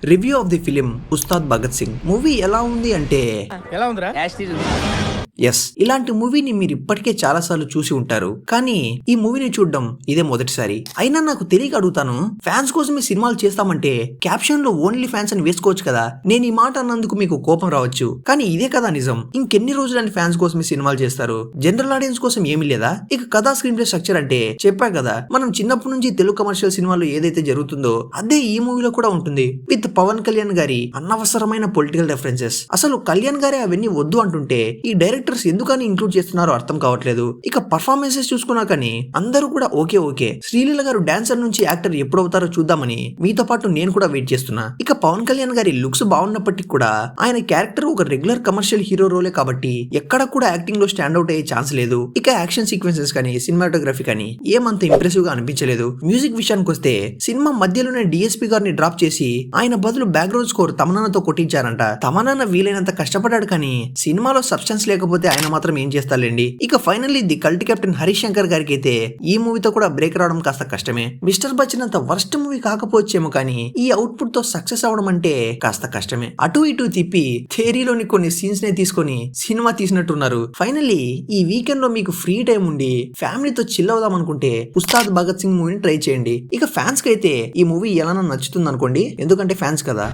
Review of the film Ustaad Bhagat Singh movie ఎలా ఉంది అంటే ఎలా ఉందిరా? ఎస్, ఇలాంటి మూవీని మీరు ఇప్పటికే చాలా సార్లు చూసి ఉంటారు, కానీ ఈ మూవీని చూడడం ఇదే మొదటిసారి. అయినా నాకు తెలియక అడుగుతాను, ఫ్యాన్స్ కోసమే సినిమాలు చేస్తామంటే క్యాప్షన్ లో ఓన్లీ ఫ్యాన్స్ అని వేసుకోవచ్చు కదా. నేను ఈ మాట అన్నందుకు మీకు కోపం రావచ్చు, కానీ ఇదే కదా నిజం. ఇంకెన్ని రోజులని ఫ్యాన్స్ కోసమే సినిమాలు చేస్తారు, జనరల్ ఆడియన్స్ కోసం ఏమీ లేదా? ఇక కథా స్క్రీన్ ప్లే స్ట్రక్చర్ అంటే చెప్పా కదా, మనం చిన్నప్పటి నుంచి తెలుగు కమర్షియల్ సినిమాలో ఏదైతే జరుగుతుందో అదే ఈ మూవీలో కూడా ఉంటుంది. విత్ పవన్ కళ్యాణ్ గారి అనవసరమైన పొలిటికల్ రెఫరెన్సెస్. అసలు కళ్యాణ్ గారే అవన్నీ వద్దు అంటుంటే ఈ డైరెక్టర్స్ ఎందుకని ఇంక్లూడ్ చేస్తున్నారో అర్థం కావట్లేదు. ఇక పర్ఫార్మెన్సెస్ చూసుకున్నా కానీ అందరూ కూడా ఓకే. శ్రీలీల గారు డాన్సర్ నుంచి యాక్టర్ ఎప్పుడు అవుతారో చూద్దామని మీతో పాటు నేను కూడా వెయిట్ చేస్తున్నా. ఇక పవన్ కళ్యాణ్ గారి లుక్స్ బాగున్నప్పటికీ కూడా ఆయన క్యారెక్టర్ ఒక రెగ్యులర్ కమర్షియల్ హీరో రోలే కాబట్టి ఎక్కడ కూడా యాక్టింగ్ లో స్టాండ్ అవుట్ అయ్యే ఛాన్స్ లేదు. ఇక యాక్షన్ సీక్వెన్సెస్ కానీ సినిమాటోగ్రఫీ కానీ ఏమంత ఇంప్రెసివ్ గా అనిపించలేదు. మ్యూజిక్ విషయానికి వస్తే సినిమా మధ్యలోనే డిఎస్పీ గారిని డ్రాప్ చేసి ఆయన బదులు బ్యాక్గ్రౌండ్ స్కోర్ తమన్నాతో కొట్టించారంట. తమన్నా వీలైనంత కష్టపడ్డాడు, కానీ సినిమాలో సబ్స్టెన్స్ లేకపోతే ఆయన మాత్రం ఏం చేస్తారండి. ఇక finally the cult captain Harish Shankar గారికి అయితే ఈ మూవీతో కూడా బ్రేక్ రావడం కాస్త కష్టమే. మిస్టర్ బచ్చన్ అంత వర్స్ట్ మూవీ కాకపోవచ్చేమో, కానీ ఈ అవుట్పుట్ తో సక్సెస్ అవడం అంటే కాస్త కష్టమే. అటు ఇటు తిప్పి థియరీలోని కొన్ని సీన్స్ నే తీసుకొని సినిమా తీసినట్టున్నారు. ఫైనల్లీ ఈ వీకెండ్ లో మీకు ఫ్రీ టైం ఉండి ఫ్యామిలీతో చిల్ అవుదాం అనుకుంటే ఉస్తాద్ భగత్ సింగ్ మూవీని ట్రై చేయండి. ఇక ఫ్యాన్స్ కి అయితే ఈ మూవీ ఎలా నచ్చుతుంది అనుకోండి, ఎందుకంటే ఫ్యాన్స్ కదా.